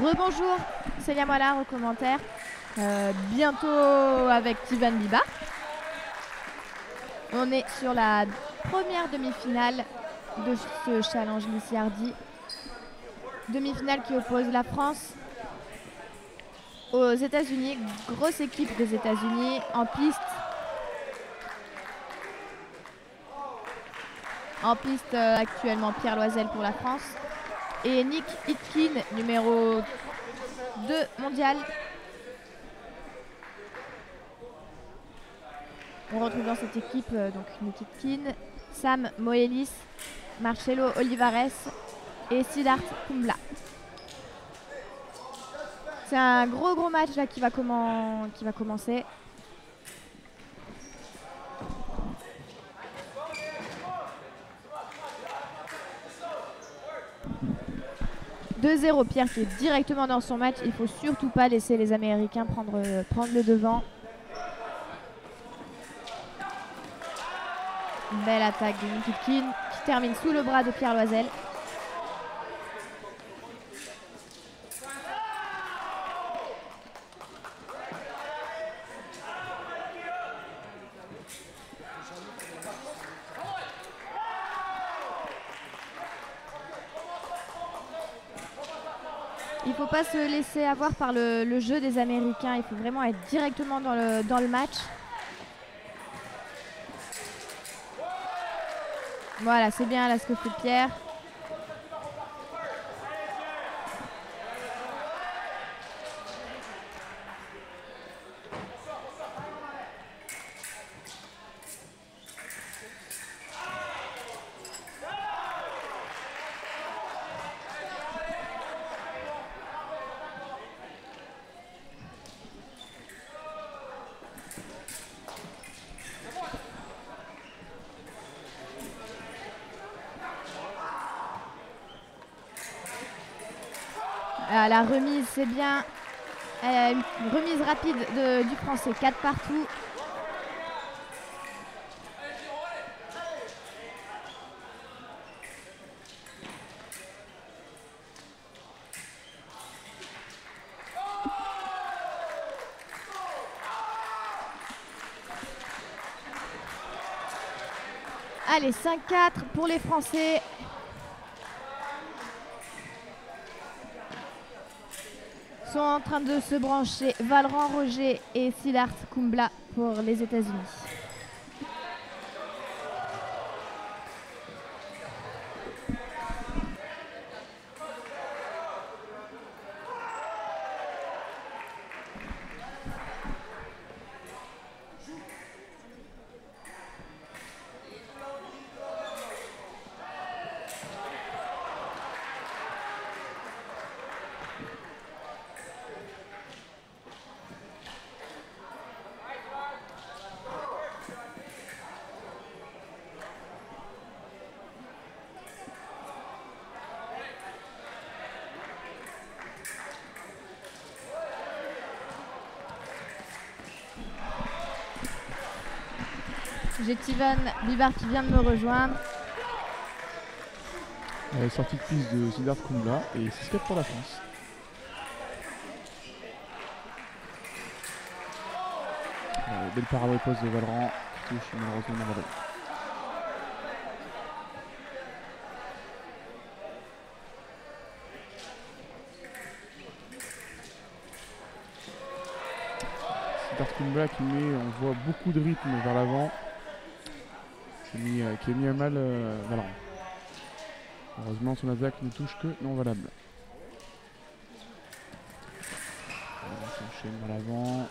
Rebonjour, Célia Mollard au commentaire. Bientôt avec Tivan Biba. On est sur la première demi-finale de ce challenge Missy Hardy. Demi-finale qui oppose la France aux États-Unis. Grosse équipe des États-Unis en piste. En piste actuellement Pierre Loisel pour la France. Et Nick Hitkin, numéro 2 mondial. On retrouve dans cette équipe donc Nick Hitkin, Sam Moelis, Marcelo Olivares et Siddharth Kumbla. C'est un gros match là qui va commencer. « 2-0 Pierre qui est directement dans son match. Il ne faut surtout pas laisser les Américains prendre le devant. Une belle attaque de Nick Hitkin qui termine sous le bras de Pierre Loisel. Il ne faut pas se laisser avoir par le jeu des Américains. Il faut vraiment être directement dans le match. Voilà, c'est bien là ce que fait Pierre. La remise, c'est bien. Une remise rapide du Français. 4 partout. Allez, 5-4 pour les Français. Sont en train de se brancher Valran Roger et Siddharth Kumbla pour les États-Unis. J'ai Tivan Bibar qui vient de me rejoindre. Sortie de piste de Siddharth Kumbla et 6-4 pour la France. Belle parade au poste de Valran qui touche malheureusement la balle. Siddharth Kumbla qui met, on voit beaucoup de rythme vers l'avant. Qui a mis à mal Valran. Heureusement, son attaque ne touche que non valable. On s'enchaîne vers l'avant.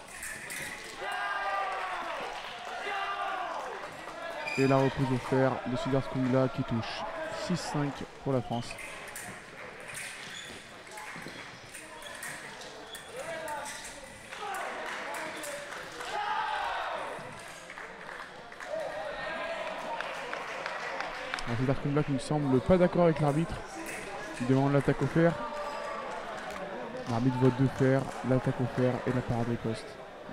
Et la reprise au fer de Siddharth Kumbla qui touche 6-5 pour la France. Siddharth Kumbla qui ne semble pas d'accord avec l'arbitre qui demande l'attaque au fer. L'arbitre vote 2 fers, l'attaque au fer et la parade riposte.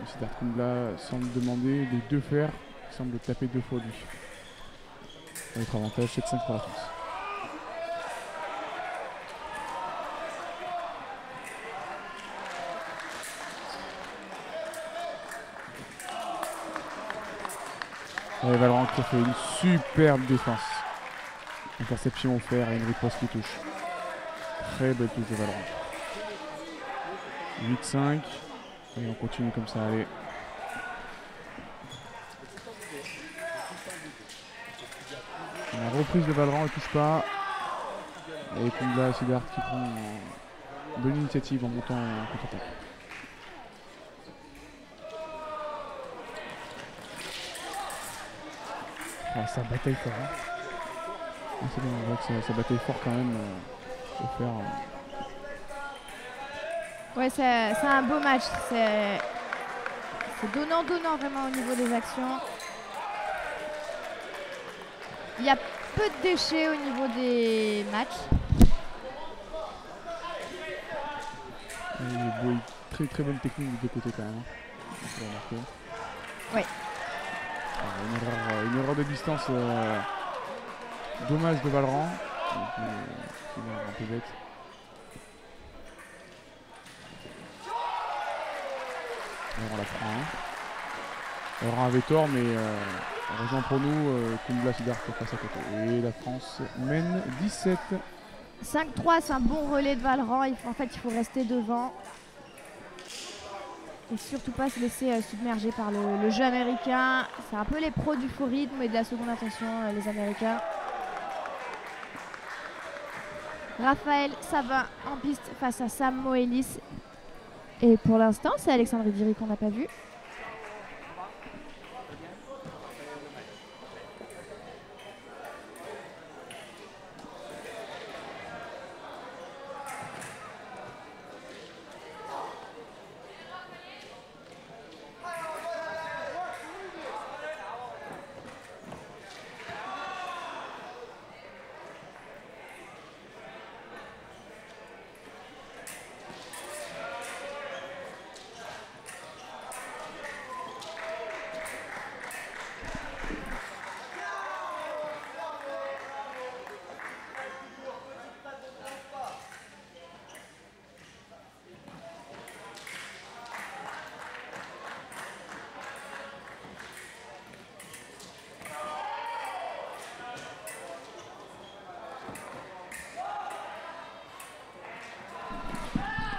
Siddharth Kumbla semble demander les 2 fers, il semble taper 2 fois lui. Notre avantage 7-5 pour la France. Et Valorant qui a fait une superbe défense. Interception offerte et une riposte qui touche. Très belle touche de Valorant. 8-5. Et on continue comme ça, allez. La reprise de Valorant, elle touche pas. Et Kungla Siddharth qui prend une bonne initiative en montant en contre-attaque. Ah, ça bataille fort. Hein. Ah, c'est bon, on voit que ça bataille fort quand même. Faire, Ouais, c'est un beau match. C'est donnant-donnant vraiment au niveau des actions. Il y a peu de déchets au niveau des matchs. Très très bonne technique des deux côtés quand même. Oui. Une erreur de distance. Dommage de Valorant. C'est un peu bête. On la prend. Valorant avait tort, mais heureusement pour nous, Kungla Siddharth passe à côté. Et la France mène 17. 5-3, c'est un bon relais de Valorant. En fait, il faut rester devant. Et surtout pas se laisser submerger par le jeu américain. C'est un peu les pros du faux rythme et de la seconde intention, les Américains. Raphaël Savin en piste face à Sam Moelis. Et pour l'instant, c'est Alexandre Diri qu'on n'a pas vu.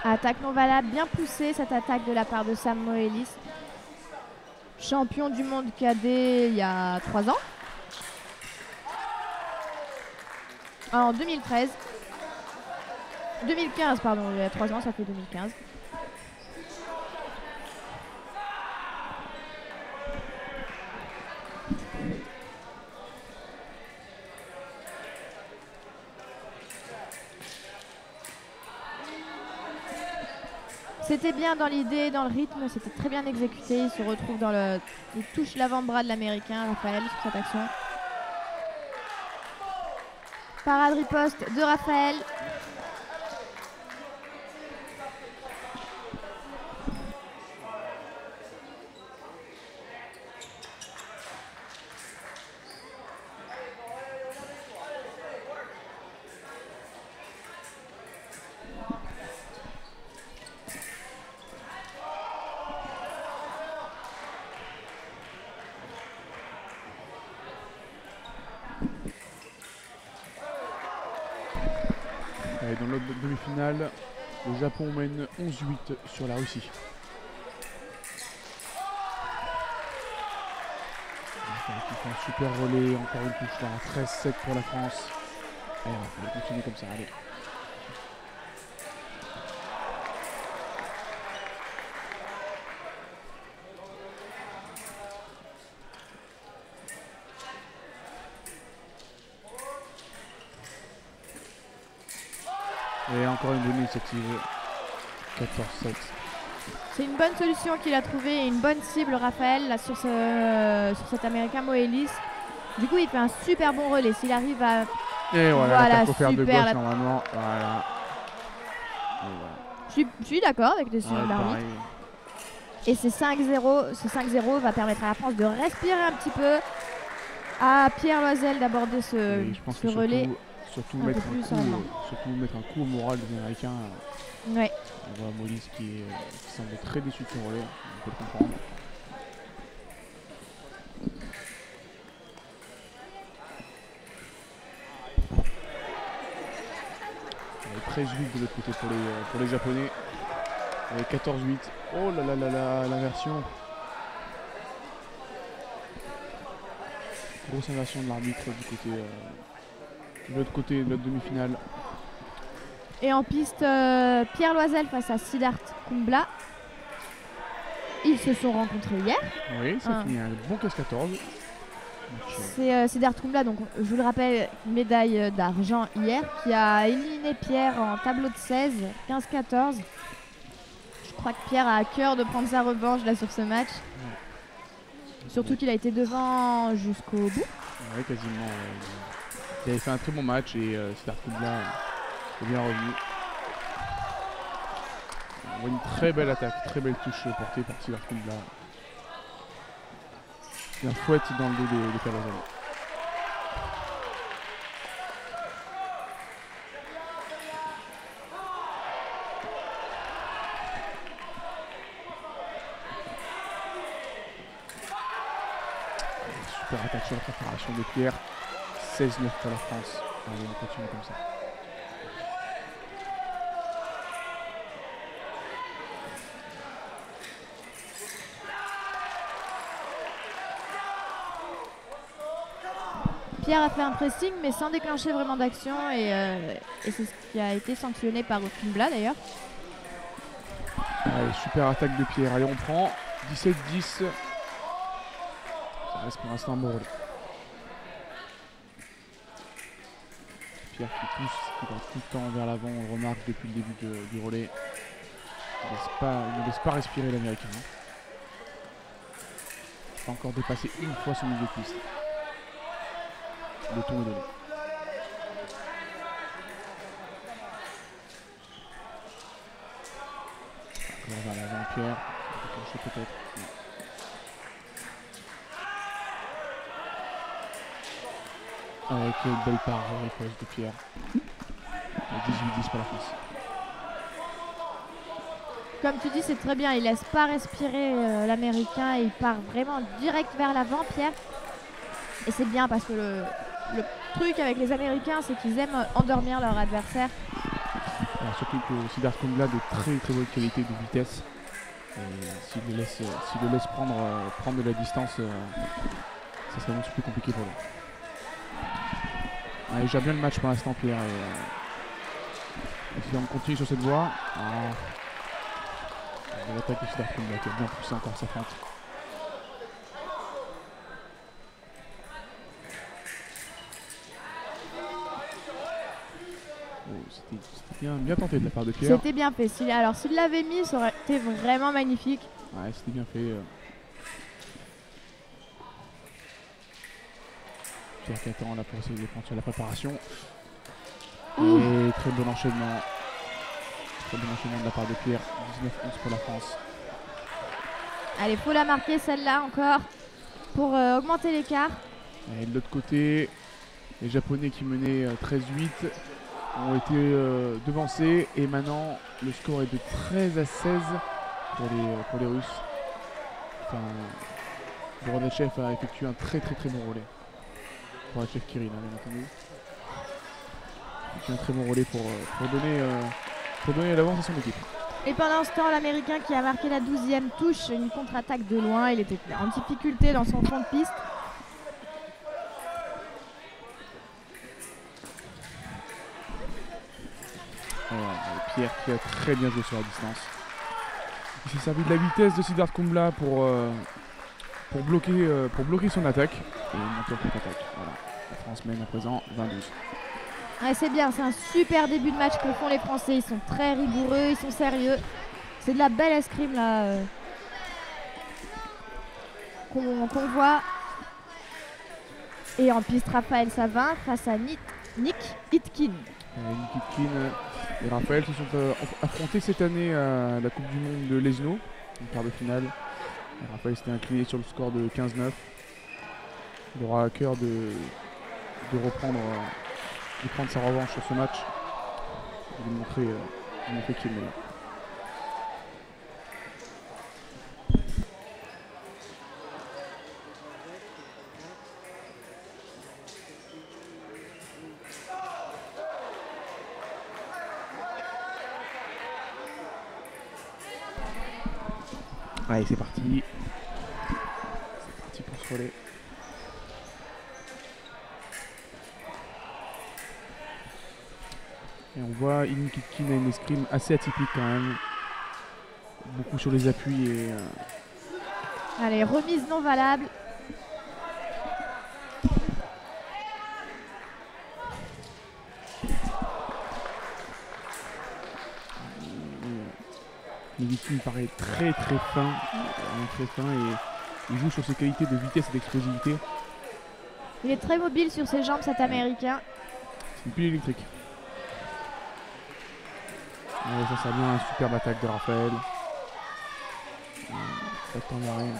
Attaque non valable, bien poussée cette attaque de la part de Sam Moelis. Champion du monde cadet il y a 3 ans. En 2013. 2015, pardon, il y a 3 ans, ça fait 2015. C'était bien dans l'idée, dans le rythme, c'était très bien exécuté. Il se retrouve dans le... Il touche l'avant-bras de l'Américain, Raphaël, sur cette action. Parade riposte de Raphaël. Et dans l'autre demi-finale, le Japon mène 11-8 sur la Russie. Qui fait un super relais, encore une touche là, 13-7 pour la France. Allez, on va continuer comme ça, allez. Et encore une bonne initiative. 14-7. C'est une bonne solution qu'il a trouvée et une bonne cible, Raphaël, là, sur cet Américain Moelis. Du coup, il fait un super bon relais. S'il arrive à... Et voilà, super, de gauche, normalement. Voilà. Je suis d'accord avec les décisions de l'arbitre. Et ce 5-0 va permettre à la France de respirer un petit peu. À Pierre Loisel d'aborder ce relais. Surtout mettre un coup au moral des Américains. Ouais. On voit Moelis qui semble très déçu de son relais, on peut le comprendre. 13-8 de l'autre côté pour les Japonais. Et 14-8. Oh là là là là, l'inversion. Grosse inversion de l'arbitre du côté de l'autre côté de notre demi-finale. Et en piste, Pierre Loisel face à Siddharth Kumbla. Ils se sont rencontrés hier. Oui, ça finit un bon 15-14. C'est Siddharth Kumbla, donc je vous le rappelle, médaille d'argent hier, qui a éliminé Pierre en tableau de 16, 15-14. Je crois que Pierre a à cœur de prendre sa revanche là sur ce match. Ouais. Surtout qu'il a été devant jusqu'au bout. Oui, quasiment. Il avait fait un très bon match et Siddharth Kumbla est bien revenu. On voit une très belle attaque, très belle touche portée par Siddharth Kumbla. Bien fouette dans le dos des Pierre Loisel. Super attaque sur la préparation de Pierre. 16-9 pour la France. Allez, on continue comme ça. Pierre a fait un pressing mais sans déclencher vraiment d'action et c'est ce qui a été sanctionné par Kumbla d'ailleurs. Allez, super attaque de Pierre. Allez, on prend 17-10. Ça reste pour l'instant un bon relais. Pierre qui pousse, qui va tout le temps vers l'avant, on le remarque depuis le début du relais. Il ne laisse pas respirer l'Américain. Il n'a pas encore dépassé une fois son milieu de piste. Le ton est donné. Encore vers l'avant Pierre. Peut-être. Avec une belle part riposte de Pierre. 18-10 pour la France. Comme tu dis, c'est très bien. Il laisse pas respirer l'Américain et il part vraiment direct vers l'avant, Pierre. Et c'est bien parce que le truc avec les Américains, c'est qu'ils aiment endormir leur adversaire. Alors, surtout que Siddharth Kumbla de très très bonne qualité de vitesse. Et s'il le laisse prendre de la distance, ça serait beaucoup plus compliqué pour lui. Il gère bien le match pour l'instant, Pierre. Et si on continue sur cette voie, l'attaque de Siddharth Kumbla qui a bien poussé encore sa fente. C'était bien tenté de la part de Pierre. C'était bien fait. Alors s'il l'avait mis, ça aurait été vraiment magnifique. Ouais, c'était bien fait. Pierre qui attend là pour essayer de prendre sur la préparation. Et très bon enchaînement. Très bon enchaînement de la part de Pierre. 19-11 pour la France. Allez, faut la marquer celle-là encore pour augmenter l'écart. Et de l'autre côté, les Japonais qui menaient 13-8 ont été devancés. Et maintenant, le score est de 13-16 pour les Russes. Enfin, Voronechev a effectué un très bon relais. Voronechev Kirill, bien entendu. Un très bon relais pour donner l'avance à son équipe. Et pendant ce temps, l'Américain qui a marqué la 12e touche, une contre-attaque de loin. Il était en difficulté dans son fond de piste. Pierre qui a très bien joué sur la distance. Il s'est servi de la vitesse de Siddharth Kumbla pour bloquer son attaque et monter en contre-attaque. Voilà. La France mène à présent 20-12. Ouais, c'est bien, c'est un super début de match que font les Français. Ils sont très rigoureux, ils sont sérieux. C'est de la belle escrime là qu'on voit. Et en piste, Raphaël Savin face à Nick Hitkin. Nick Hitkin et Raphaël se sont affrontés cette année à la Coupe du Monde de Lesno, en quart de finale. Et Raphaël s'était incliné sur le score de 15-9. Il aura à cœur de prendre sa revanche sur ce match et de montrer qu'il est meilleur. Allez, c'est parti. C'est parti pour ce relais. Et on voit Ilinkitkin a une escrime assez atypique quand même. Beaucoup sur les appuis et... Allez, remise non valable. Ilinkitkin paraît très fin. Très fin et il joue sur ses qualités de vitesse et d'explosivité. Il est très mobile sur ses jambes, cet Américain. C'est une pile électrique. Ouais, ça bien un superbe attaque de Raphaël. Pas de temps d'arrêt.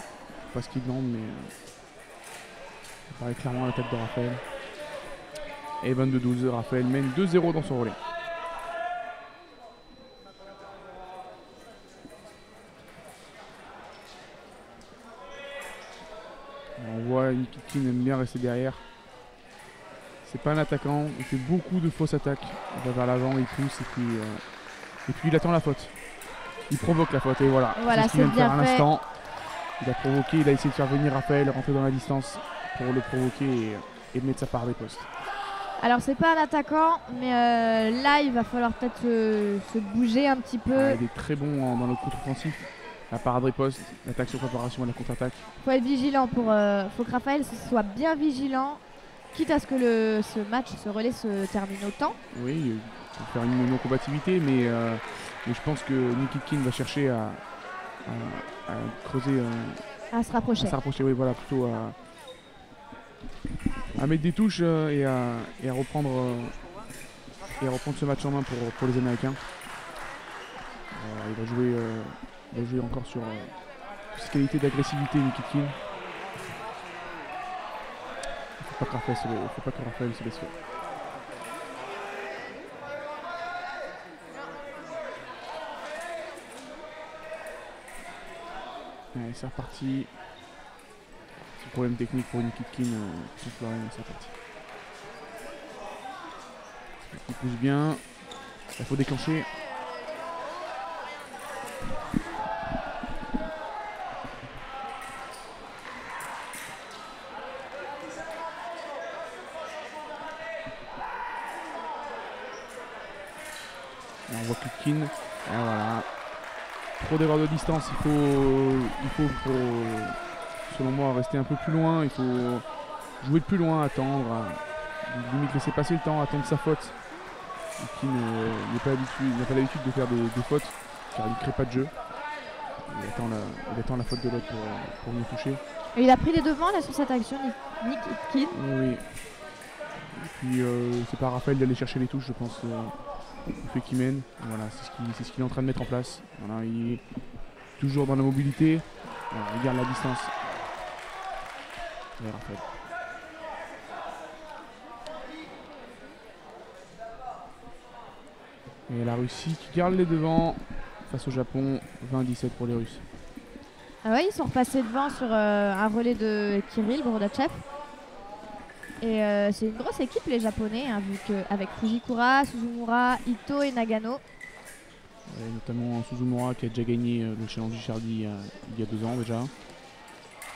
Pas ce qu'il demande, mais ça paraît clairement l'attaque de Raphaël. Et 22-12, Raphaël mène 2-0 dans son relais. On voit Ilinkitkin aime bien rester derrière. C'est pas un attaquant, il fait beaucoup de fausses attaques. Il va vers l'avant, il pousse et puis il attend la faute. Il provoque la faute et voilà. Voilà, c'est ce qu'il vient de faire à bien fait. l'instant. Il a provoqué, il a essayé de faire venir Raphaël, rentrer dans la distance pour le provoquer et mettre sa part des postes. Alors c'est pas un attaquant, mais là il va falloir peut-être se bouger un petit peu. Ah, il est très bon dans le contre-offensif. La parade riposte, l'attaque sur préparation et la contre-attaque. Faut être vigilant faut que Raphaël soit bien vigilant, quitte à ce que ce match, ce relais se termine au temps. Oui, pour faire une non-combativité, mais je pense que Ilinkitkin va chercher à creuser, À se rapprocher. à se rapprocher, oui, voilà, plutôt à mettre des touches et à reprendre ce match en main pour les Américains. Il va jouer encore sur ses qualités d'agressivité, Ilinkitkin. Il faut pas que Raphaël se laisse faire. Allez, c'est reparti. C'est un problème technique pour Ilinkitkin. C'est reparti. Il pousse bien. Il faut déclencher. Et on voit Kitkin. Voilà. Trop d'erreurs de distance. Il faut selon moi rester un peu plus loin. Il faut jouer de plus loin, attendre. Limite laisser passer le temps, attendre sa faute. Kitkin n'a pas l'habitude de faire des fautes car il ne crée pas de jeu. Il attend la faute de l'autre pour venir toucher. Et il a pris les devants là sur cette action, Ilinkitkin. Oui. Et puis c'est pas Raphaël d'aller chercher les touches, je pense. Il fait qu'il mène. Voilà, c'est ce qu'il est en train de mettre en place. Voilà, il est toujours dans la mobilité. Voilà, il garde la distance. Et Raphaël. Et la Russie qui garde les devants face au Japon. 20-17 pour les Russes. Ah ouais, ils sont repassés devant sur un relais de Kirill Borodachev. Et c'est une grosse équipe les Japonais, hein, vu qu'avec Fujikura, Suzumura, Ito et Nagano. Et notamment Suzumura qui a déjà gagné le Challenge Chardy il y a 2 ans déjà.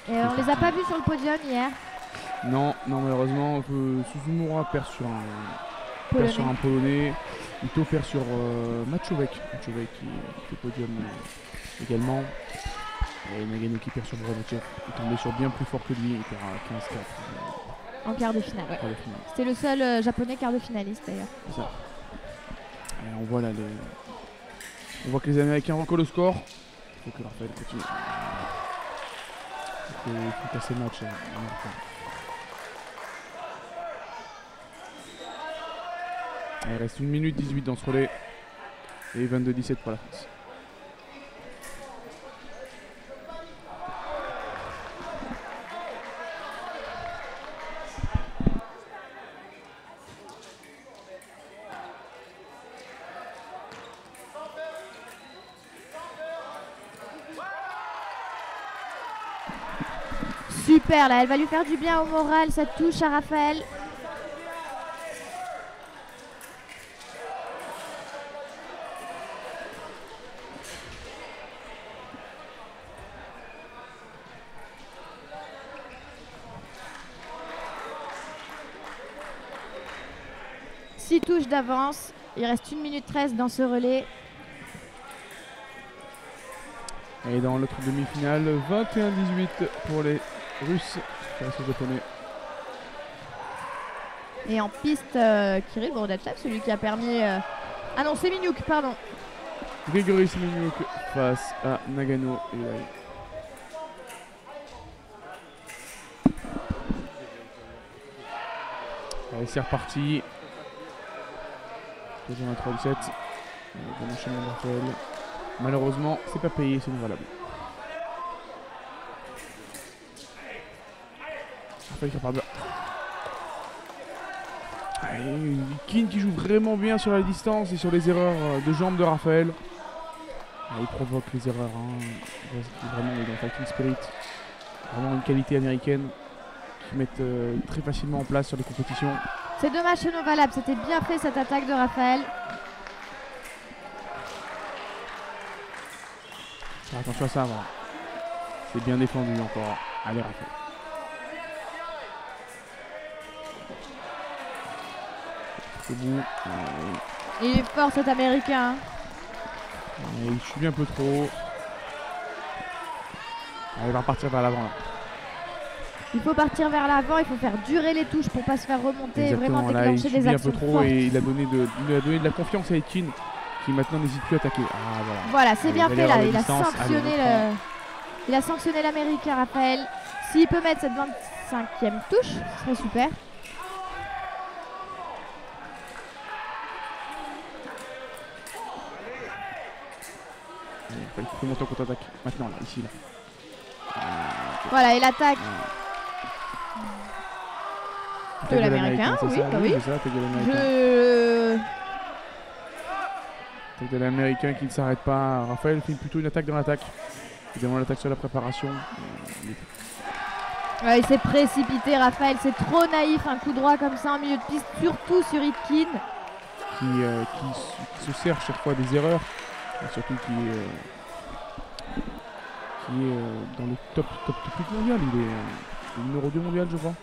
Et on les a pas vus sur le podium hier. Non, malheureusement, Suzumura perd sur un Polonais. Ito perd sur Machouvek qui fait podium également. Et Nagano qui perd sur Borodachev. Il est tombé sur bien plus fort que lui, il perd à 15-4. En quart de finale, ouais. Quart de finale. C'était le seul japonais quart de finaliste d'ailleurs. C'est ça. Et on voit là on voit que les Américains recollent le score. Il faut que Raphaël continue. Il faut casser le match. Il reste 1 minute 18 dans ce relais. Et 22-17 pour la France. Super, là, elle va lui faire du bien au moral, cette touche à Raphaël. 6 touches d'avance. Il reste 1 minute 13 dans ce relais. Et dans l'autre demi-finale, 21-18 pour les Russes face aux Japonais. Et en piste, Kirill Bordachev, celui qui a permis... Ah non, Semeniuk, pardon. Grigory Semeniuk face à Nagano Ewai. Allez, c'est reparti. Toujours un 3-7. Bon enchaînement de Raphaël. Malheureusement, c'est pas payé, c'est non valable. Raphaël qui repart de là. Kin qui joue vraiment bien sur la distance et sur les erreurs de jambes de Raphaël. Il provoque les erreurs. Vraiment, il est dans Fighting Spirit. Vraiment une qualité américaine qui mettent très facilement en place sur les compétitions. C'est dommage, c'est non valable. C'était bien fait cette attaque de Raphaël. Attention à ça, voilà. C'est bien défendu encore. Allez, Raphaël. C'est bon. Il est fort cet américain. Il subit un peu trop. Il va repartir vers l'avant. Il faut partir vers l'avant, il faut faire durer les touches pour pas se faire remonter. Exactement, et vraiment là, déclencher des actions un peu trop fortes. et il a donné de la confiance à Etkin qui maintenant n'hésite plus à attaquer. Ah, voilà, c'est bien fait là. Il a Allez, sanctionné l'américain Raphaël. S'il peut mettre cette 25e touche, ce serait super. Il faut monter en contre-attaque. Maintenant, là, ici. Là. Voilà, il attaque. De l'américain, oui, bah oui. C'est ça, attaque de l'américain. Attaque de l'américain qui ne s'arrête pas. Raphaël fait plutôt une attaque dans l'attaque. Évidemment, l'attaque sur la préparation. Ouais, il s'est précipité, Raphaël. C'est trop naïf, un coup droit comme ça en milieu de piste, surtout sur Etkin. Qui se sert chaque fois des erreurs. Et surtout qui est dans le top 8 mondial. Il est numéro 2 mondial, je crois.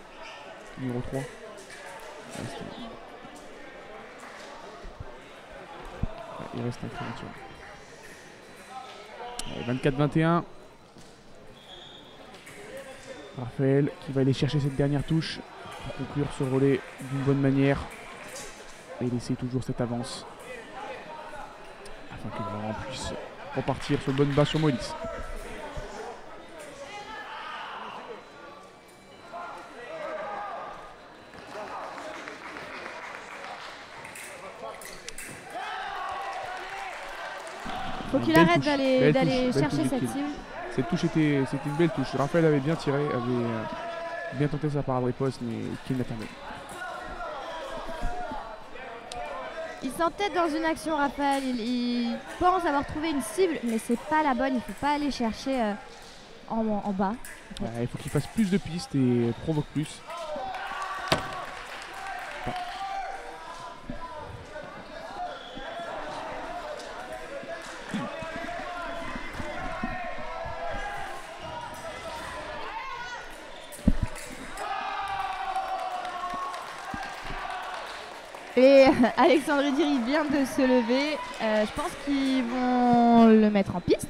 Numéro 3. Il reste un créature. 24-21. Raphaël qui va aller chercher cette dernière touche pour conclure ce relais d'une bonne manière et laisser toujours cette avance afin que Laurent puisse repartir sur une bonne base sur Moelis. Faut qu'il arrête d'aller chercher cette cible. Cette touche c'était une belle touche. Raphaël avait bien tiré, avait bien tenté sa parade riposte, mais Kin l'a fermé. Il s'entête dans une action, Raphaël. Il pense avoir trouvé une cible, mais c'est pas la bonne. Il faut pas aller chercher en bas. Il faut qu'il fasse plus de pistes et provoque plus. Et Alexandre Diri vient de se lever. Je pense qu'ils vont le mettre en piste.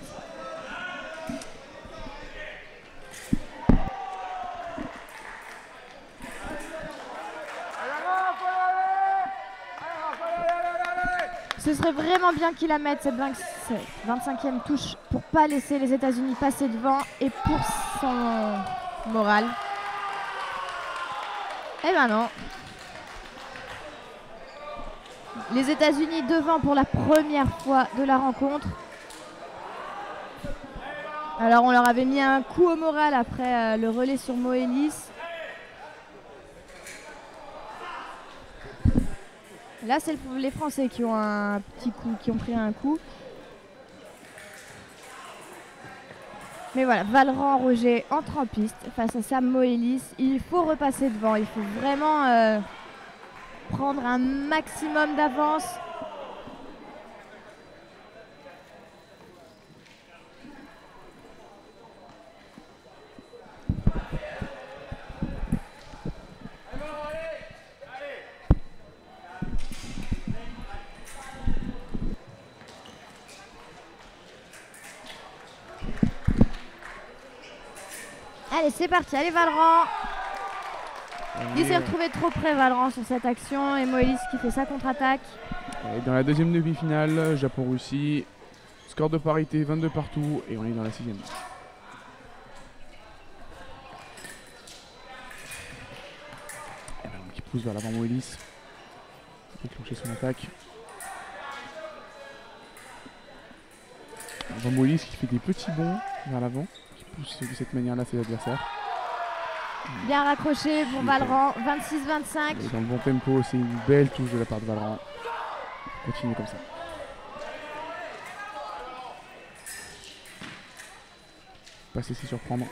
Ce serait vraiment bien qu'il la mette cette 25e touche pour pas laisser les États-Unis passer devant et pour son moral. Eh ben non. Les États-Unis devant pour la première fois de la rencontre. Alors on leur avait mis un coup au moral après le relais sur Moelis. Là c'est les Français qui ont un petit coup, qui ont pris un coup. Mais voilà, Valran Roger entre en piste face à Sam Moelis. Il faut repasser devant, il faut vraiment prendre un maximum d'avance. Allez, c'est parti. Allez, Valran. Il s'est retrouvé trop près, Valran, sur cette action. Et Moïse qui fait sa contre-attaque. Dans la deuxième demi-finale, Japon-Russie. Score de parité, 22 partout. Et on est dans la 6e. Qui pousse vers l'avant Moïse. Déclencher son attaque. On voit Moïse qui fait des petits bonds vers l'avant. Qui pousse de cette manière-là ses adversaires. Bien raccroché pour Valran, 26-25. Dans le bon tempo, c'est une belle touche de la part de Valran. Continue comme ça. Pas se laisser surprendre.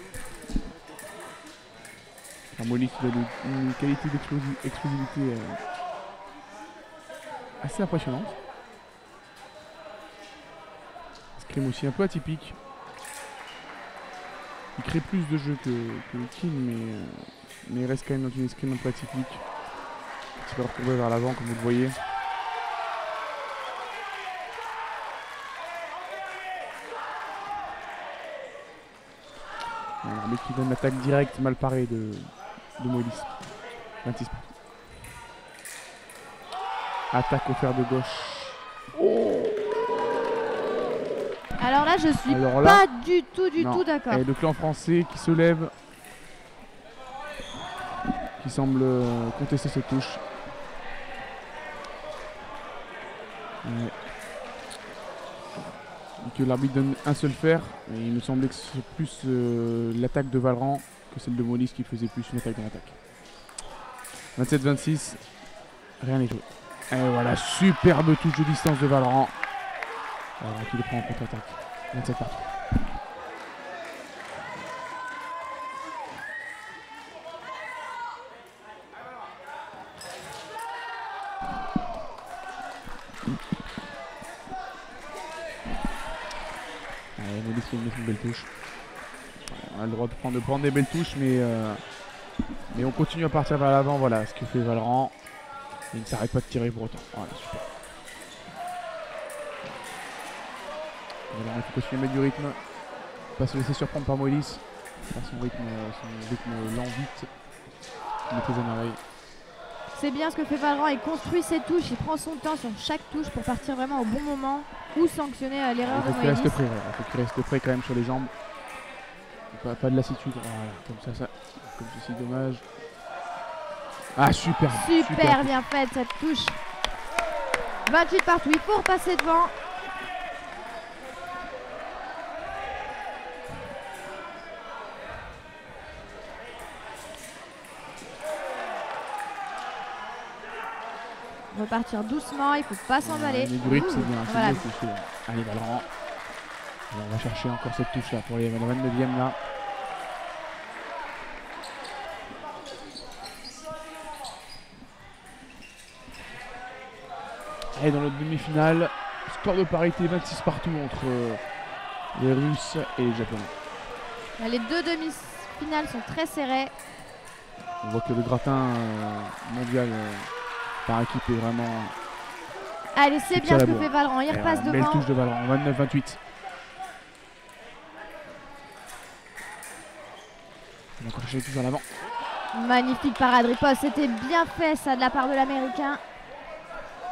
Molly qui a une qualité d'explosivité assez impressionnante. Escrime aussi un peu atypique. Il crée plus de jeux que Kin, mais il reste quand même dans une escrime un peu atypique. Il va retrouver vers l'avant comme vous le voyez. L'arbitre qui donne l'attaque directe mal parée de Moïse. 26. Attaque au fer de gauche. Oh, alors là, je suis pas du tout d'accord. Et le clan français qui se lève, qui semble contester cette touche. Ouais. Que l'arbitre donne un seul fer, et il me semblait que c'est plus l'attaque de Valran que celle de Moïse qui faisait plus une attaque dans l'attaque. 27-26, rien n'est joué. Et voilà, superbe touche de distance de Valran. Alors qui le prend en contre-attaque. 27 partout. Allez, Moïse qui met une belle touche. On a le droit de prendre des belles touches, mais on continue à partir vers l'avant. Voilà ce que fait Valran. Il ne s'arrête pas de tirer pour autant. Voilà, super. Valran, il faut continuer à mettre du rythme. Pas se laisser surprendre par Moïse. Par son rythme lent vite. Il maîtrise à merveille. C'est bien ce que fait Valran, il construit ses touches, il prend son temps sur chaque touche pour partir vraiment au bon moment ou sanctionner l'erreur de Moïse. Il faut qu'il reste prêt quand même sur les jambes. Pas de lassitude, voilà, comme ça, comme ceci, dommage. Ah, super bien faite cette touche. 28 partout, il faut repasser devant. Repartir doucement, il faut pas s'emballer. Du rythme, c'est bien, voilà. c'est bien. Allez, Valran. On va chercher encore cette touche là pour la 29e là. Et dans notre demi-finale, score de parité 26 partout entre les Russes et les Japonais. Les deux demi-finales sont très serrées. On voit que le gratin mondial par équipe est vraiment... Allez, c'est bien ce que fait Valran, il repasse devant. Belle touche de Valran, 29-28. On va encore chercher tout en avant. Magnifique parade riposte, c'était bien fait ça de la part de l'Américain.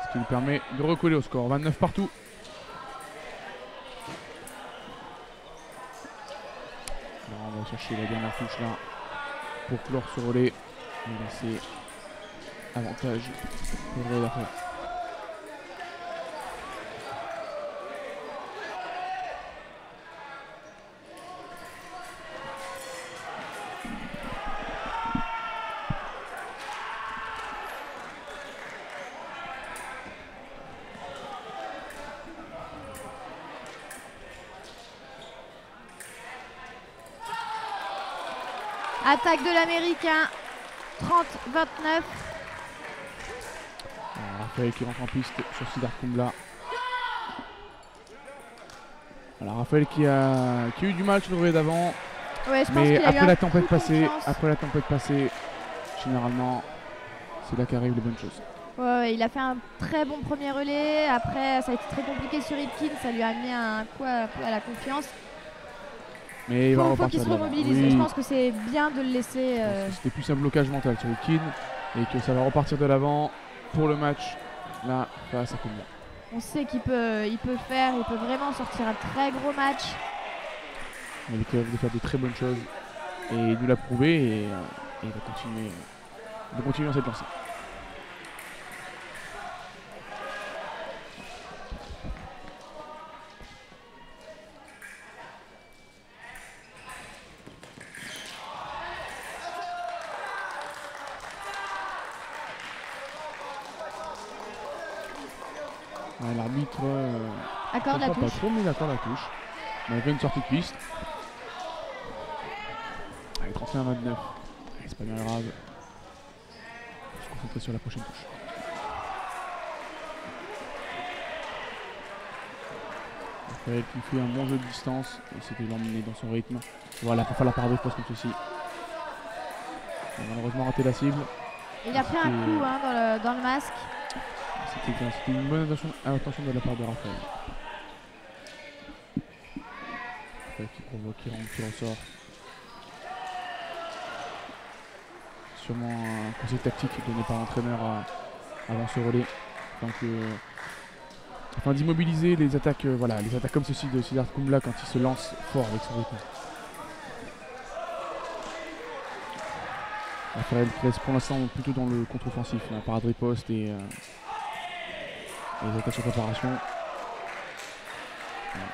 Ce qui lui permet de recoller au score, 29 partout. Alors on va chercher la dernière touche là pour clore ce relais et laisser avantage pour le relais d'après. Attaque de l'Américain, 30-29. Raphaël qui rentre en piste sur Siddharth Kumbla. Voilà, Raphaël qui a eu du mal sur le relais d'avant. Ouais, mais après la tempête passée, généralement, c'est là qu'arrivent les bonnes choses. Ouais, il a fait un très bon premier relais. Après, ça a été très compliqué sur Ipkin. Ça lui a mis un coup à la confiance. Mais il va Faut repartir qu'il se de l'avant. remobilise. Oui. Et je pense que c'est bien de le laisser. C'était plus un blocage mental sur le Kid et que ça va repartir de l'avant pour le match là face à Kumbla. On sait qu'il peut, il peut faire, il peut vraiment sortir un très gros match. Il est capable de faire de très bonnes choses et il nous l'a prouvé et il va continuer dans cette lancée. Ouais, l'arbitre Accorde la pas touche. trop, mais il accorde la touche. On avait une sortie de piste. Allez, 31-29. Allez, c'est pas bien grave. On va se concentrer sur la prochaine touche. Raphaël qui fait un bon jeu de distance. Et c'était l'emmener dans son rythme. Voilà, pour faire la parade de poste comme ceci. Il a malheureusement raté la cible. Il a pris un coup hein, dans le masque. C'était une bonne attention de la part de Raphaël. Raphaël qui provoque, qui rentre, qui ressort. Sûrement un conseil tactique donné par l'entraîneur avant ce relais. Afin d'immobiliser les attaques, les attaques comme ceci de Siddharth Kumbla quand il se lance fort avec son rythme. Raphaël qui reste pour l'instant plutôt dans le contre-offensif, la parade riposte et les attaques sur préparation. Voilà.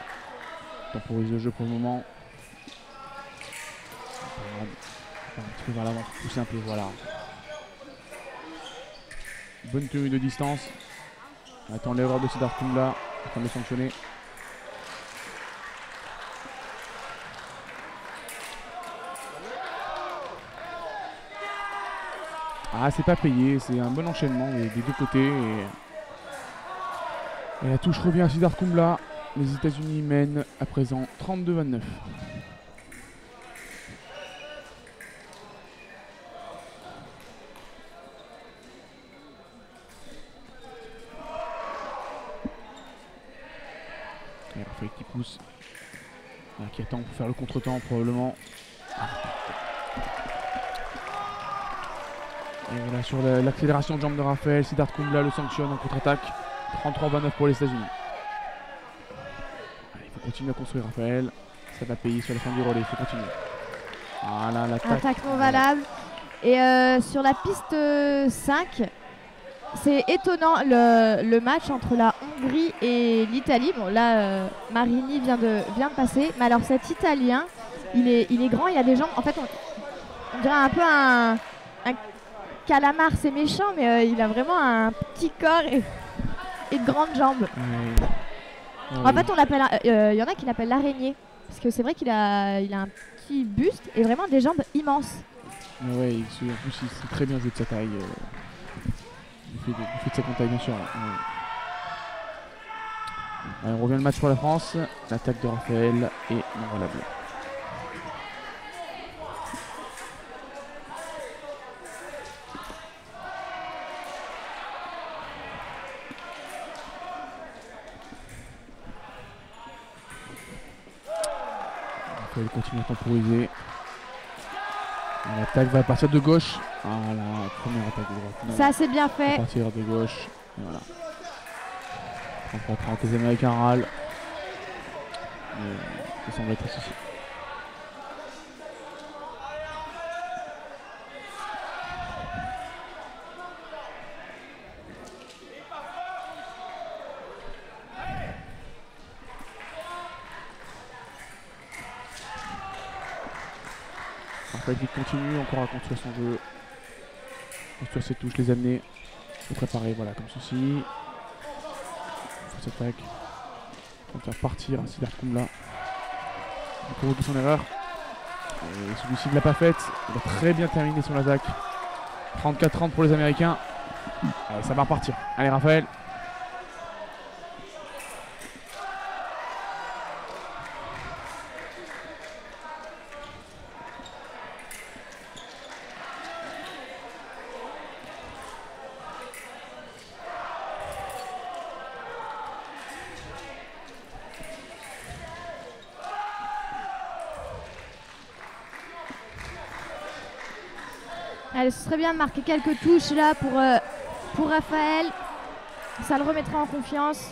Temporise le jeu pour le moment. Un petit peu vers l'avant, pousser un peu, voilà. Bonne tenue de distance. On attend l'erreur de Siddharth Kumbla afin de le sanctionner. Ah, c'est pas payé, c'est un bon enchaînement des deux côtés. Et la touche revient à Siddharth Kumbla. Les États-Unis mènent à présent 32-29. Et Raphaël qui pousse. Qui attend pour faire le contre-temps probablement. Et voilà, sur l'accélération de jambe de Raphaël, Siddharth Kumbla le sanctionne en contre-attaque. 33-29 pour les États-Unis. Il faut continuer à construire Raphaël. Ça va payer sur la fin du relais, il faut continuer. Voilà, l'attaque. Attaque non valable. Et sur la piste 5, c'est étonnant le match entre la Hongrie et l'Italie. Bon là, Marini vient de passer. Mais alors cet Italien, il est grand, il a des jambes. En fait, on dirait un peu un calamar, c'est méchant, mais il a vraiment un petit corps et de grandes jambes. En fait, on l'appelle, y en a qui l'appellent l'araignée. Parce que c'est vrai qu'il a un petit buste et vraiment des jambes immenses. Ouais, en plus, il sait très bien jouer de sa taille. Il fait de sa taille, bien sûr. Ouais. On revient le match pour la France. L'attaque de Raphaël est non valable. Il continue à temporiser. L'attaque va partir de gauche. La première attaque de droite. Ça c'est bien fait. À partir de gauche. Et voilà. 33-30, les Américains râlent. Ça semble être un souci. Il continue encore à construire son jeu, construire ses touches, les amener, se préparer, voilà, comme ceci. Cette attaque, on va faire partir Siddharth Kumbla. Il provoque son erreur. Et celui-ci ne l'a pas faite. Il a très bien terminé son attaque. 34-30 pour les Américains. Allez, ça va repartir. Allez, Raphaël. Allez, ce serait bien de marquer quelques touches là pour Raphaël. Ça le remettra en confiance.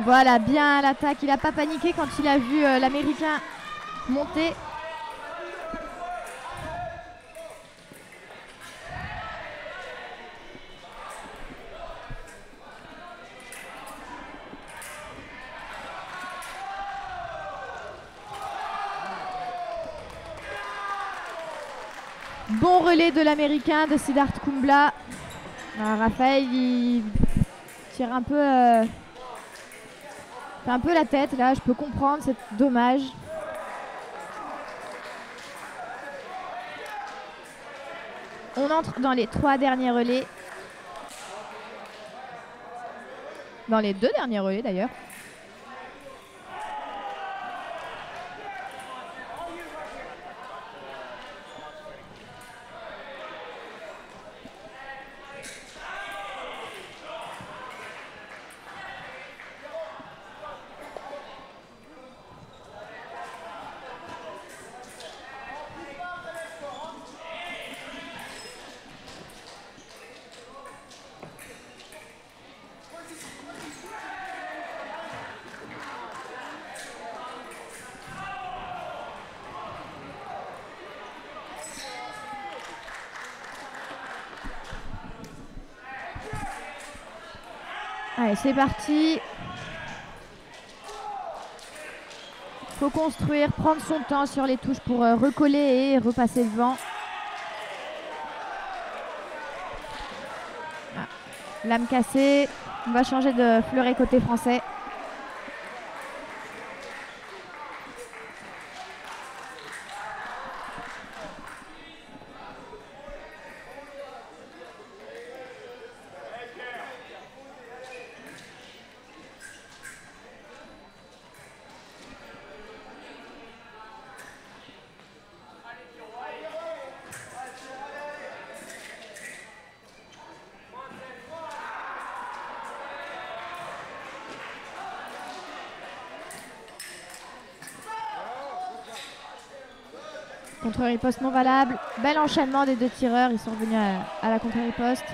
Voilà, bien l'attaque. Il n'a pas paniqué quand il a vu l'Américain monter. Bon relais de l'Américain, de Siddharth Kumbla. Raphaël, il tire un peu, fait un peu la tête là. Je peux comprendre, c'est dommage. On entre dans les 3 derniers relais. Dans les 2 derniers relais d'ailleurs. Allez, c'est parti. Faut construire, prendre son temps sur les touches pour recoller et repasser devant. Ah, lame cassée. On va changer de fleuret côté français. Contre-riposte non valable. Bel enchaînement des 2 tireurs. Ils sont revenus à la contre-riposte.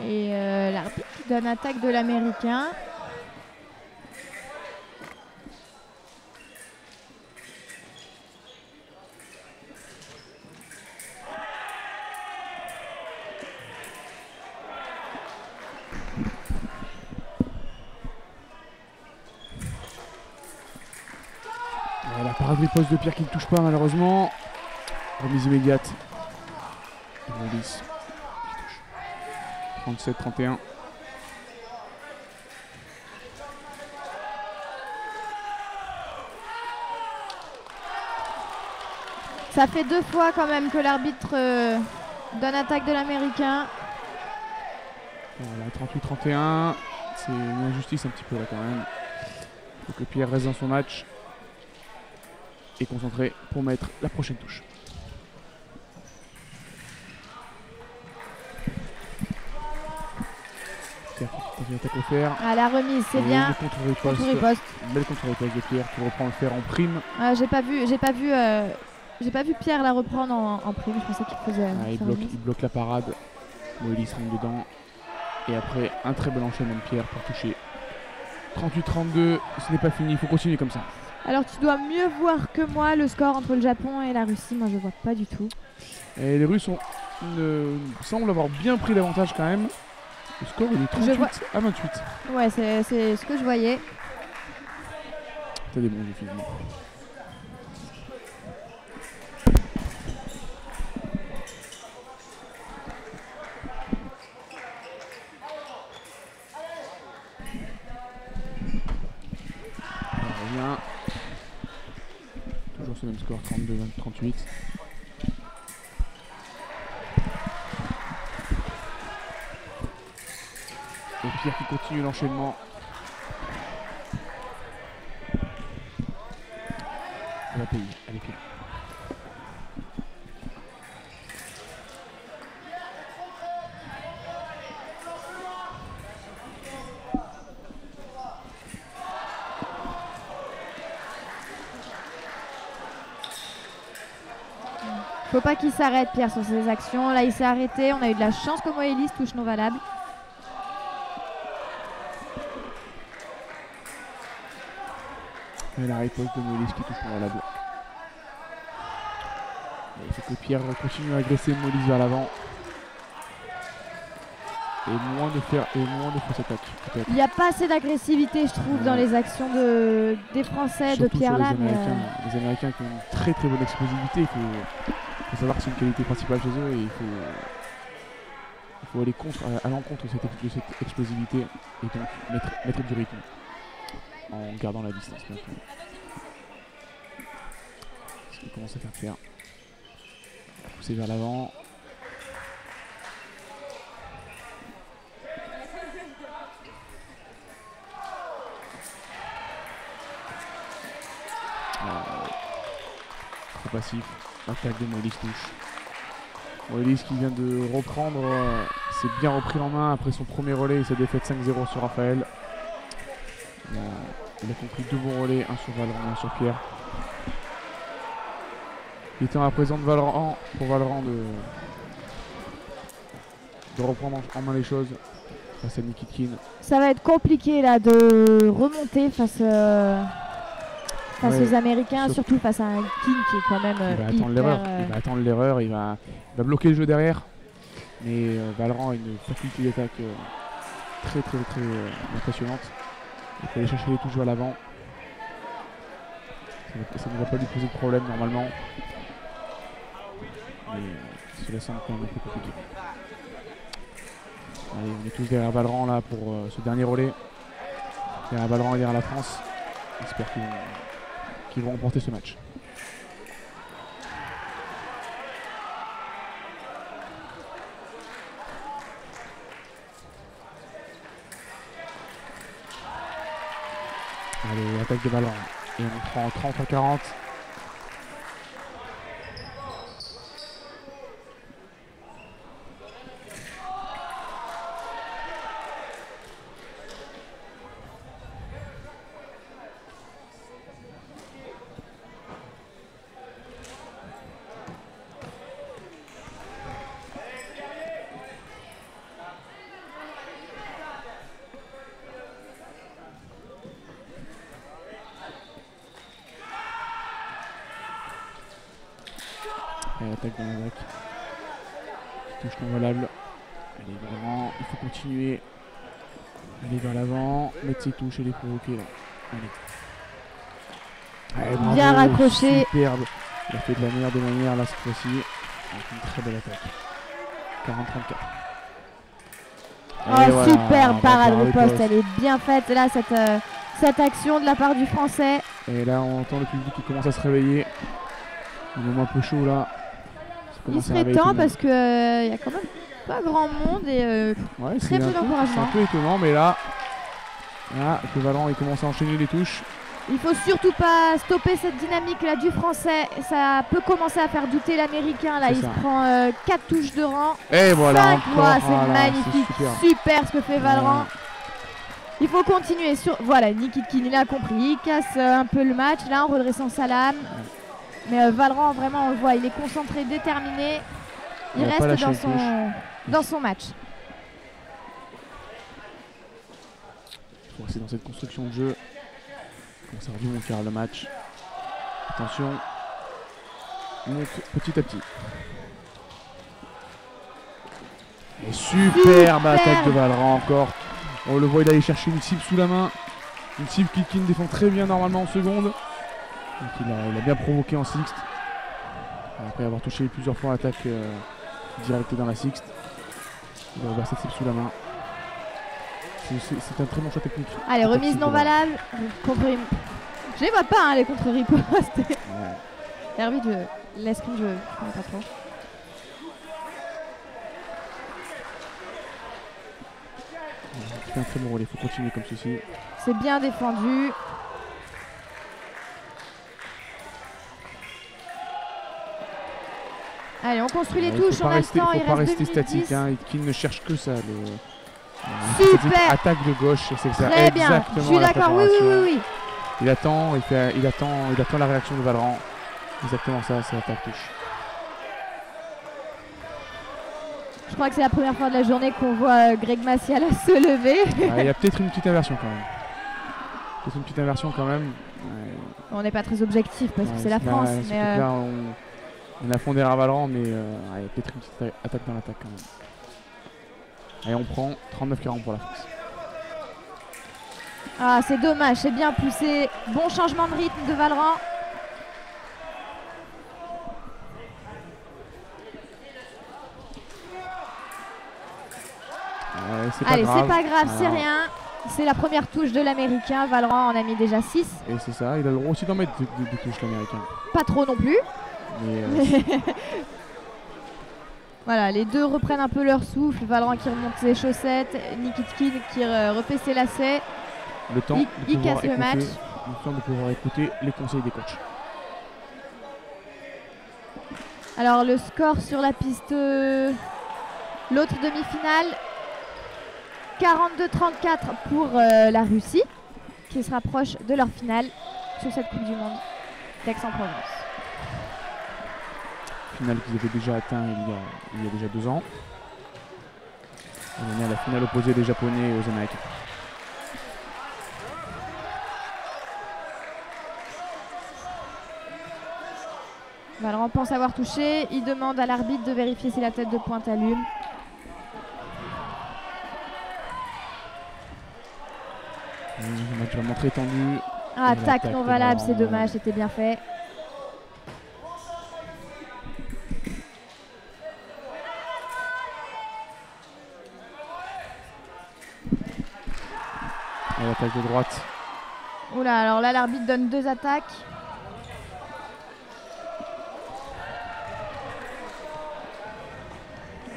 Et l'arbitre qui donne attaque de l'Américain. La parade riposte de Pierre qui ne touche pas malheureusement. Remise immédiate. Wallis qui touche. 37-31. Ça fait 2 fois quand même que l'arbitre donne attaque de l'Américain. Voilà, 38-31. C'est une injustice un petit peu là quand même. Il faut que Pierre reste dans son match. Et concentré pour mettre la prochaine touche. Pierre qui attaque au fer. Ah, la remise, c'est bien. Contre-riposte. Belle contre-riposte de Pierre qui reprend le fer en prime. Ah, j'ai pas vu Pierre la reprendre en prime. Je pensais qu'il faisait. Il bloque la parade. Wallis rentre dedans. Et après, un très bel enchaînement de Pierre pour toucher. 38-32. Ce n'est pas fini. Il faut continuer comme ça. Alors tu dois mieux voir que moi le score entre le Japon et la Russie. Moi je vois pas du tout. Et les Russes semblent avoir bien pris l'avantage quand même. Le score il est 38 à 28. Ouais, c'est ce que je voyais. T'as des bons jeux finalement. On revient. Toujours ce même score, 32-38. Et Pierre qui continue l'enchaînement. On va payer. Allez Pierre. Faut pas qu'il s'arrête, Pierre, sur ses actions. Là, il s'est arrêté. On a eu de la chance que Moelis touche non valable. Et la riposte de Moelis qui touche non valable. Il faut que Pierre continue à agresser Moelis vers l'avant. Et moins de faire cette attaque. Il n'y a pas assez d'agressivité, je trouve, dans les actions des Français, surtout de Pierre là. Les Américains qui ont une très très bonne explosivité. Il faut savoir que c'est une qualité principale chez eux et il faut aller à l'encontre de cette explosivité et donc mettre du rythme en gardant la distance. Ce qu'il commence à faire Pierre. Pousser vers l'avant. Trop passif. Attaque de Moelis touche. Moelis qui vient de reprendre, s'est bien repris en main après son premier relais et sa défaite 5-0 sur Raphaël. Il a conclu 2 bons relais, un sur Valorant et un sur Pierre. Il était à présent de Valorant pour Valorant de reprendre en main les choses face à Nikitkine. Ça va être compliqué là de remonter face aux Américains, surtout face à un King qui est quand même il va attendre l'erreur, il va bloquer le jeu derrière. Mais Valorant a une faculté d'attaque très impressionnante. Il faut aller chercher les touches vers l'avant. Ça ne va pas lui poser de problème normalement. Mais cela semble quand même un peu compliqué. Allez, on est tous derrière Valorant là pour ce dernier relais. Derrière Valorant et derrière la France. J'espère qu'ils vont remporter ce match. Allez, attaque de Valorant. Et on prend 30-40. Et attaque dans la vague. Touche non valable. Allez, vraiment, il faut continuer. Aller vers l'avant, mettre ses touches et les provoquer là. Allez. Allez, bravo, bien raccroché. Superbe. Il a fait de la meilleure des manières là cette fois-ci. Avec une très belle attaque. 40-34. Oh, superbe parade de poste, elle est bien faite là cette action de la part du Français. Et là on entend le public qui commence à se réveiller. Un moment un peu chaud là. Il serait temps parce qu'il y a quand même pas grand monde et très peu d'encouragement. C'est un peu étonnant, mais là que Valorant il commence à enchaîner les touches. Il faut surtout pas stopper cette dynamique là du Français. Ça peut commencer à faire douter l'Américain là. Il se prend 4 touches de rang. Et voilà. C'est magnifique, super ce que fait Valorant. Ouais. Il faut continuer sur. Voilà, Nikitkine il a compris. Il casse un peu le match là en redressant sa lame. Mais Valorant, vraiment, on le voit, il est concentré, déterminé. Il reste dans son match. Il faut rester dans cette construction de jeu. Ça va bien faire le match. Attention. Il monte petit à petit. Et superbe attaque de Valorant encore. On le voit, il allait chercher une cible sous la main. Une cible qui défend très bien normalement en seconde. Donc il a bien provoqué en sixte. Après avoir touché plusieurs fois l'attaque directe dans la sixte. Il va revoir cette cible sous la main. C'est un très bon choix technique. Allez, remise non valable. Je les vois pas, hein, les contre-ripostes. Ouais. L'arbitre, l'escrime, je ne connais pas trop. Il fait un très bon relais, il faut continuer comme ceci. C'est bien défendu. Allez, on construit les touches, on a le temps, il faut pas reste 2 rester minutes statique, 10. hein, Nitkin ne cherche que ça. Super. Attaque de gauche, c'est ça. Très bien, Exactement, je suis la d'accord, oui, oui, préparation. oui, oui. Il attend la réaction de Valran. Exactement ça, c'est l'attaque touche. Je crois que c'est la première fois de la journée qu'on voit Greg Maciel se lever. Il y a peut-être une petite inversion quand même. Peut-être une petite inversion quand même. On n'est pas très objectif parce que c'est la France. Mais là, on a fond derrière Valran, mais il y a peut-être une petite attaque dans l'attaque quand même. Allez, on prend 39-40 pour la France. ah, c'est dommage, c'est bien poussé. Bon changement de rythme de Valran. Allez, c'est pas grave, c'est rien. C'est la première touche de l'américain. Valran en a mis déjà 6. Et c'est ça, il a le droit aussi d'en mettre des touches l'américain. Pas trop non plus. Mais voilà, les deux reprennent un peu leur souffle. Valran qui remonte ses chaussettes, Nikitkin qui refait ses lacets. le temps Il casse le match. Le temps de pouvoir écouter les conseils des coachs. Alors le score sur la piste, l'autre demi-finale, 42-34 pour la Russie, qui se rapproche de leur finale sur cette Coupe du Monde d'Aix-en-Provence. Finale qu'ils avaient déjà atteint il y a déjà 2 ans. On est à la finale opposée des Japonais aux Américains. Valran pense avoir touché, il demande à l'arbitre de vérifier si la tête de pointe allume. Un match vraiment très tendu. Ah, Et attaque l'attaque non de valable, Valran, c'est dommage, c'était bien fait. Et l'attaque de droite. Oula, alors là l'arbitre donne 2 attaques.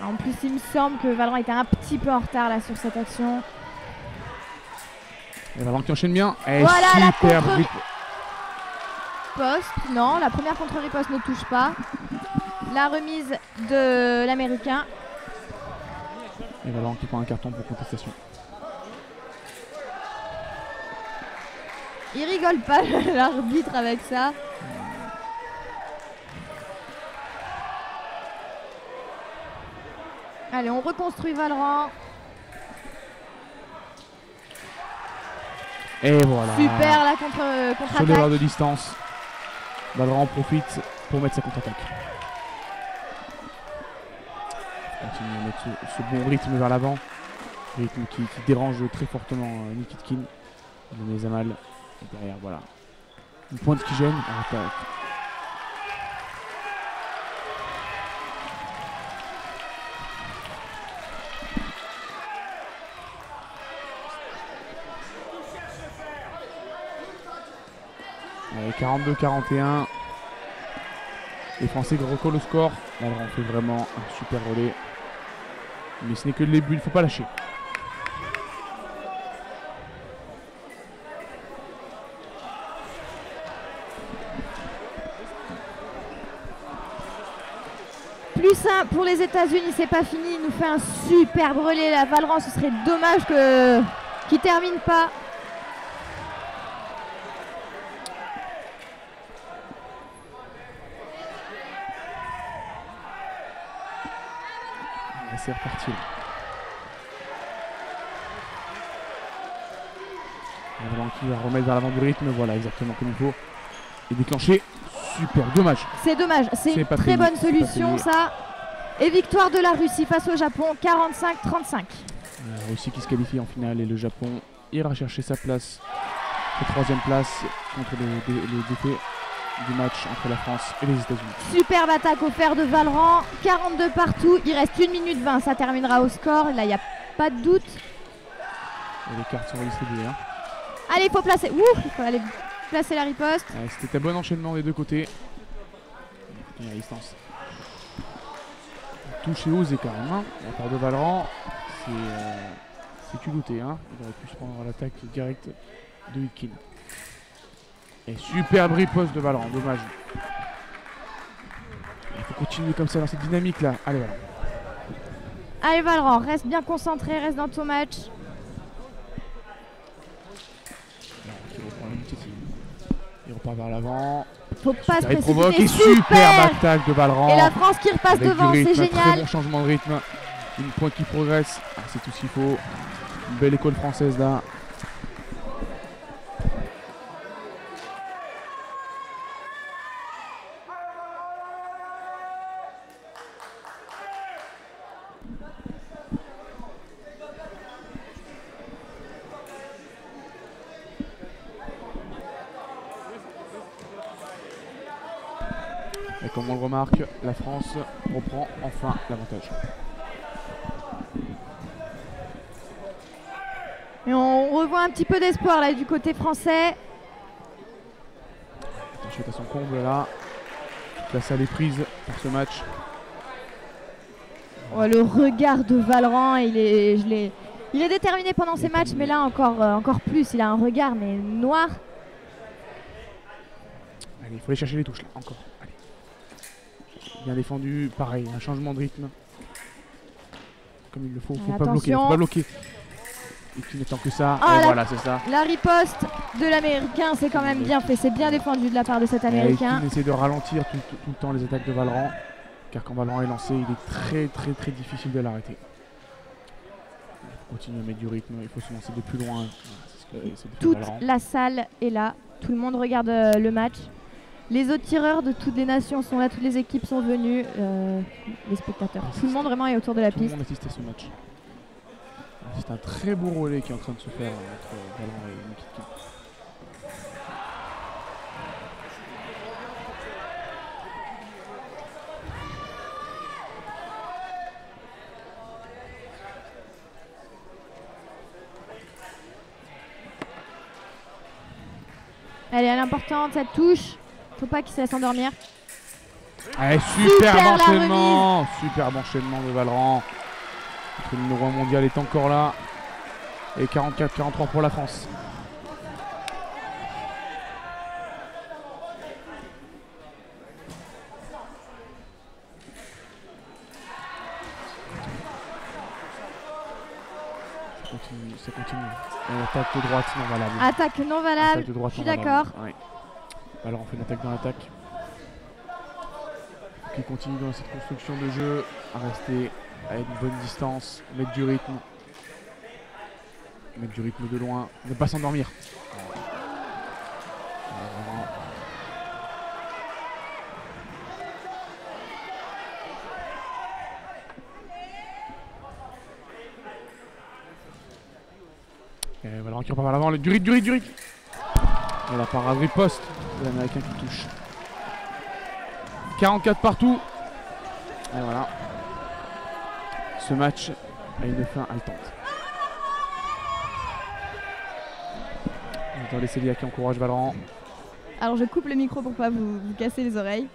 En plus il me semble que Valran était un petit peu en retard là sur cette action. Et Valran qui enchaîne bien. Et Voilà, la super contre- grip. Poste, non, la première contre-riposte ne touche pas. La remise de l'américain. Et Valran qui prend un carton pour contestation. Il rigole pas l'arbitre avec ça. Allez, on reconstruit Valran. Et voilà. Super la Sur l'erreur contre-attaque. de distance. Valran en profite pour mettre sa contre-attaque. Continue à mettre ce bon rythme vers l'avant. Rythme qui dérange très fortement Nikitkin. Il met Zamal. Et derrière, voilà. Une pointe qui gêne. Attaque. Allez, 42-41. Les Français recollent le score. Alors on fait vraiment un super relais. Mais ce n'est que le début, il ne faut pas lâcher. Plus 1 pour les États-Unis, c'est pas fini. Il nous fait un superbe relais là. Valran, ce serait dommage qu'il termine pas. Et c'est reparti. Valran qui va remettre vers l'avant du rythme. Voilà, exactement comme il faut. Et déclencher. Super, dommage. C'est dommage. C'est une pas très payé, bonne c'est pas solution payé. ça. Et victoire de la Russie face au Japon, 45-35. La Russie qui se qualifie en finale et le Japon ira chercher sa place, sa 3e place contre les défaits du match entre la France et les États-Unis. Superbe attaque au fer de Valran. 42 partout. Il reste 1 minute 20. Ça terminera au score. Là, il n'y a pas de doute. Et les cartes sont redistribuées. Hein. Allez, il faut placer. Il faut aller placer la riposte. C'était un bon enchaînement des deux côtés. Et à distance. Touché osé quand même. La part de Valran, c'est que tu doutais, hein. Il aurait pu se prendre l'attaque directe de Hitkin. Et superbe riposte de Valran, dommage. Il faut continuer comme ça dans cette dynamique là. Allez, voilà. Allez Valran, reste bien concentré, reste dans ton match. Alors, il reprend l'initiative. Il repart vers l'avant. Faut pas se Il provoque précipiter. et superbe attaque de Valran. Et la France qui repasse Avec devant, du rythme, c'est un très génial. bon changement de rythme. Une pointe qui progresse. Ah, c'est tout ce qu'il faut. Une belle école française là. Et comme on le remarque, la France reprend enfin l'avantage. Et on revoit un petit peu d'espoir là du côté français. Attention à son comble là. Toute la salle est prise par ce match. Oh, le regard de Valran, il est déterminé pendant ces matchs, mais là encore plus. Il a un regard mais noir. Allez, il faut aller chercher les touches là, encore. Allez. Bien défendu, pareil, un changement de rythme. Comme il le faut, faut pas bloquer, faut pas bloquer. Et qui n'attend que ça, Ah, et voilà, c'est ça. La riposte de l'Américain, c'est quand même bien fait, c'est bien défendu de la part de cet Américain. Il essaie de ralentir tout le temps les attaques de Valran, car quand Valran est lancé, il est très difficile de l'arrêter. Il faut continuer à mettre du rythme, il faut se lancer de plus loin. Voilà, toute la salle est là, tout le monde regarde le match. Les autres tireurs de toutes les nations sont là, toutes les équipes sont venues, les spectateurs. Tout le monde vraiment est autour de la piste. Tout le monde assiste à ce match. C'est un très beau relais qui est en train de se faire entre Valran et Nikitkin. Elle est importante cette touche. Faut pas qu'il se laisse endormir. Allez, superbe enchaînement de Valran. Le numéro 1 mondial est encore là. Et 44-43 pour la France. Ça continue. Attaque de droite non valable. Attaque non valable, je suis d'accord. Ouais. Alors on fait une attaque dans l'attaque. Qui continue dans cette construction de jeu, à rester à une bonne distance, mettre du rythme de loin, ne pas s'endormir. Et voilà, qui repart vers l'avant, du rythme. Et la parade riposte de l'Américain qui touche. 44 partout. Et voilà. Ce match a une fin haletante. On entend les Célia qui encouragent Valran. Alors je coupe le micro pour pas vous casser les oreilles.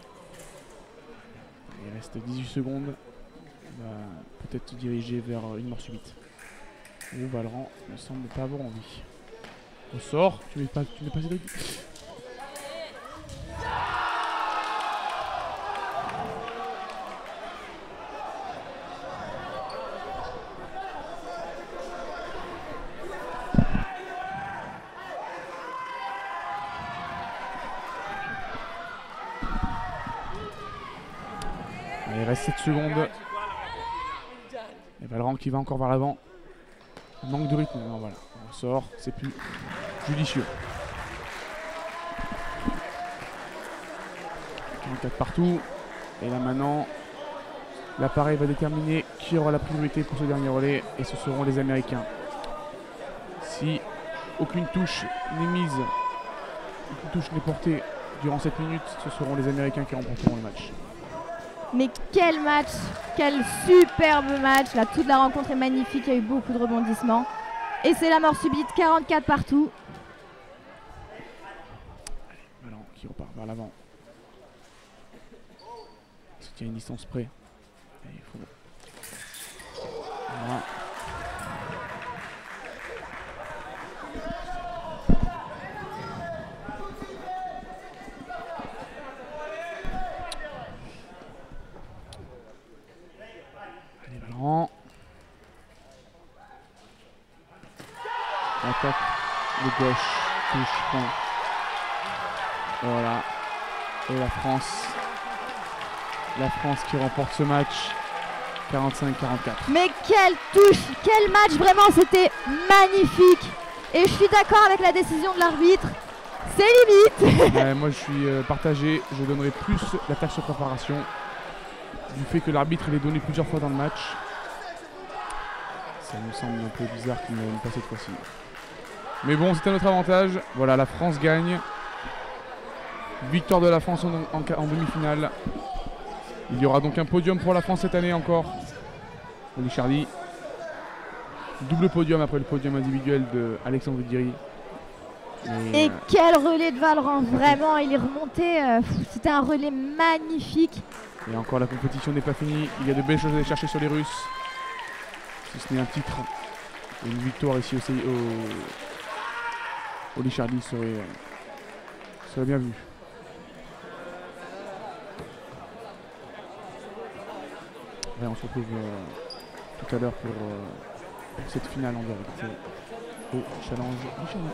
Il reste 18 secondes. On va peut-être se diriger vers une mort subite. Où Valran ne semble pas avoir envie. On sort. Tu n'es pas Cédric. Il reste 7 secondes. Et Valran qui va encore vers l'avant. Manque de rythme. Non, voilà. On sort. C'est plus judicieux. 44 partout. Et là maintenant, l'appareil va déterminer qui aura la priorité pour ce dernier relais. Et ce seront les Américains. Si aucune touche n'est mise, aucune touche n'est portée durant cette minute, ce seront les Américains qui remporteront le match. Mais quel match, quel superbe match. Là, toute la rencontre est magnifique, il y a eu beaucoup de rebondissements. Et c'est la mort subite, 44 partout. Voilà, qui repart vers l'avant. Il se tient à une distance près. Et il faut... Voilà. Attaque de gauche. Touche. Point. Voilà. Et la France. La France qui remporte ce match. 45-44. Mais quelle touche, quel match, vraiment, c'était magnifique. Et je suis d'accord avec la décision de l'arbitre. C'est limite. Moi je suis partagé, je donnerai plus la tâche sur préparation du fait que l'arbitre l'ait donné plusieurs fois dans le match. Ça me semble un peu bizarre qu'il ne l'ait pas cette fois-ci. Mais bon, c'est à notre avantage. Voilà, la France gagne. Victoire de la France en demi-finale. Il y aura donc un podium pour la France cette année encore. Oli Chardy. Double podium après le podium individuel de Alexandre Guiri. Et quel relais de Valorant, vraiment, il est remonté. C'était un relais magnifique. Et encore, la compétition n'est pas finie. Il y a de belles choses à aller chercher sur les Russes. Si ce n'est un titre et une victoire ici au Oli Chardy serait bien vu. Et on se retrouve tout à l'heure pour cette finale en direct au Challenge Oli Chardy.